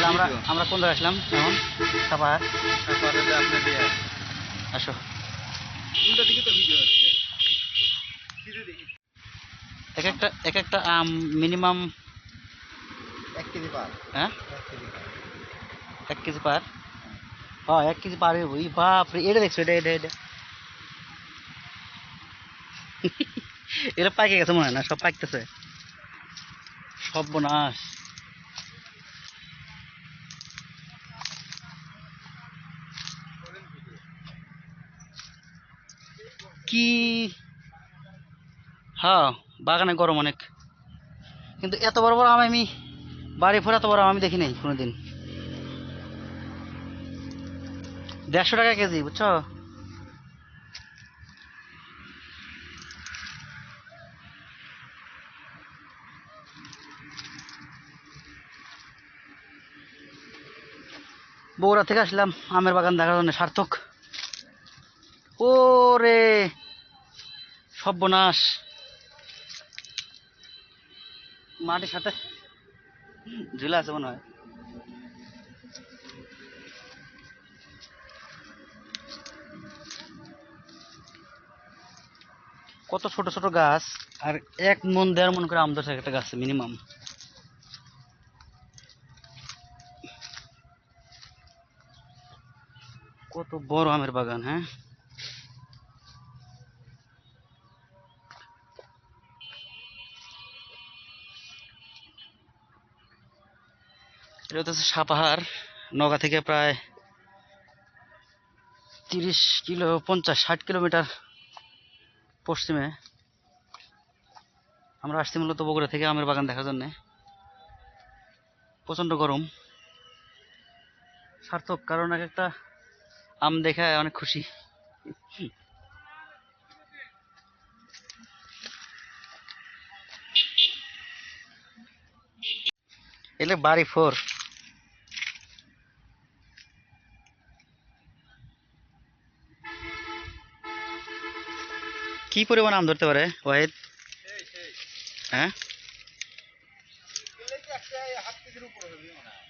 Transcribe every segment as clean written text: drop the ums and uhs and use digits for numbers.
তাহলে আমরা আমরা কোন জায়গায় আসলাম এখন? সাপাহার। তারপরে যে আপনার ইয়ে আসো। উল্টো দিকে তো ভিডিও হচ্ছে দেখি এক একটা আম মিনিমাম 1 কেজি পার হ্যাঁ 1 কেজি পার 1 কেজি পার। হ্যাঁ 1 কেজি পার হইব। ই বাপ রে, এটা দেখছো? এটা এটা এটা এটা পাইকে গেছে মনে হয় না, সব পাকতেছে। সর্বনাশ। কি? হ্যাঁ, বাগানে গরম অনেক, কিন্তু এত বড় বড় আম আমি বাড়ি ফোর এত বড় আম আমি দেখি নাই কোনোদিন। 150 টাকা কেজি, বুঝছো? বগুড়া থেকে আসলাম আমের বাগান দেখার জন্য, সার্থক। ও রে, সর্বনাশ। মাটির সাথে ঝুলে আছে মনে হয়। কত ছোট ছোট গাছ, আর 1 মন 1.5 মন করে আম ধরছে একটা গাছে মিনিমাম। কত বড় আমের বাগান! হ্যাঁ, এটা হচ্ছে সাপাহার। নওগাঁ থেকে প্রায় 30 কিলো, 50-60 কিলোমিটার পশ্চিমে। আমরা আসছি মূলত বগুড়া থেকে আমের বাগান দেখার জন্য। প্রচন্ড গরম। সার্থক, কারণ এক একটা আম দেখে অনেক খুশি। এলে বাড়ি ফোর। কি পরিমাণ আম ধরতে পারে ওয়াহিদ? হ্যাঁ, হাফ কেজির উপরে হবে মনে হয়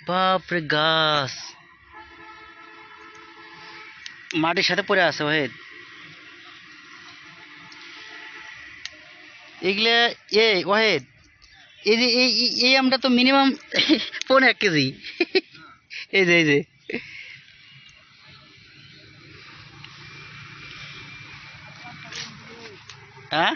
বাপরে গাছ মাটির সাথে পড়ে আছে ওয়াহিদ। এগুলা, ওয়াহিদ, এই যে এই আমটা তো মিনিমাম 1.5 কেজি। এই যে হ্যাঁ,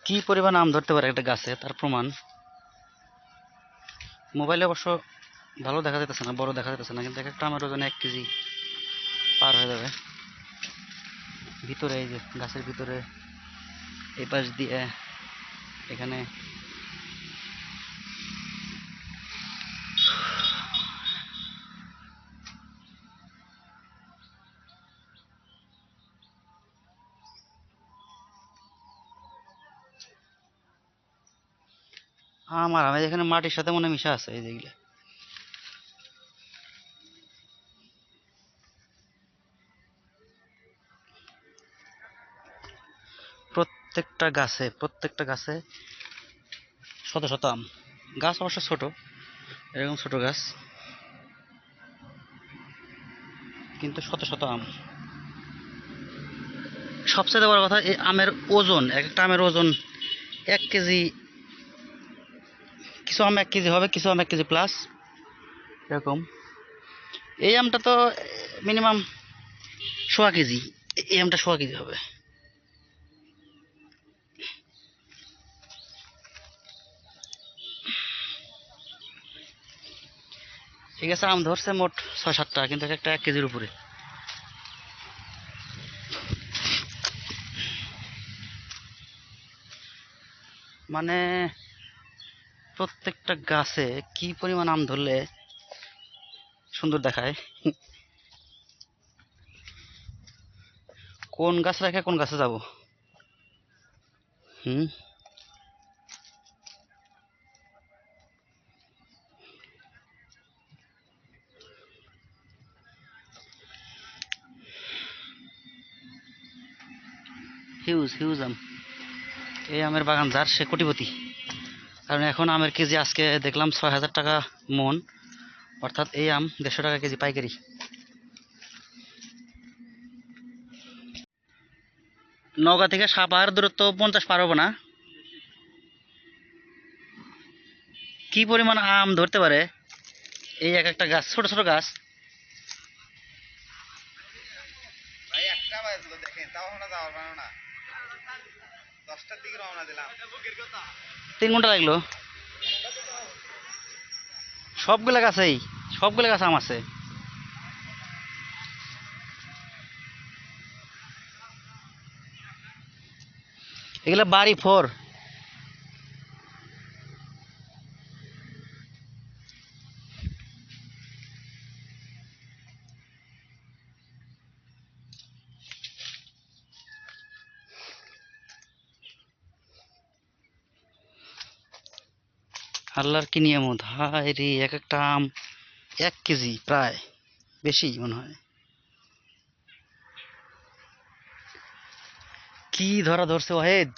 কি পরিমাণ আম ধরতে পারে একটা গাছে তার প্রমাণ। মোবাইলে অবশ্য ভালো দেখা যাইতেছে না, বড় দেখা যাইতেছে না, কিন্তু এক একটা আমের ওজন 1 কেজি পার হয়ে যাবে। ভিতরে এই যে গাছের ভিতরে, এই পাশ দিয়ে, এখানে। আমার আমি এখানে মাটির সাথে মনে হয় মিশা আছে এই যেগুলা। প্রত্যেকটা গাছে শত শত আম। গাছ অবশ্য ছোট, এরকম ছোট গাছ, কিন্তু শত শত আম। সবচেয়ে বড় কথা, এই আমের ওজন, এক একটা আমের ওজন 1 কেজি। কিছু আম 1 কেজি হবে, কিছু আম 1 কেজি প্লাস, এরকম। এই আমটা তো মিনিমাম 1.25 কেজি। এই আমটা 1.25 কেজি হবে। ঠিক আছে, আম ধরছে মোট 6-7টা, কিন্তু একটা 1 কেজির উপরে। মানে প্রত্যেকটা গাছে কি পরিমাণ আম ধরলে সুন্দর দেখায়। কোন গাছ রেখে কোন গাছে যাব? হুম। হিউজ হিউজ আম। এই আমের বাগান যার সে কোটিপতি, কারণ এখন আমের কেজি আজকে দেখলাম 6,000 টাকা মন, অর্থাৎ এই আম 150 টাকা কেজি পাইকারি। নওগাঁ থেকে সাপাহার দূরত্ব 50 পার হবো না? কি পরিমাণ আম ধরতে পারে এই এক একটা গাছ, ছোট ছোট গাছ। ভাই একটা বাজলো দেখেন, তাও আমরা যাওয়ার পারো না। 10টার দিকে রওনা দিলাম। 3 ঘন্টা লাগলো। সবগুলা গাছেই, সবগুলা গাছ আম আছে। এগুলা বাড়ি ফোর। আল্লাহর কি নিয়ামত, হায় রে, এক একটা আম 1 কেজি প্রায়, বেশি মনে হয়। কি ধরা ধরছে ওয়াহেদ!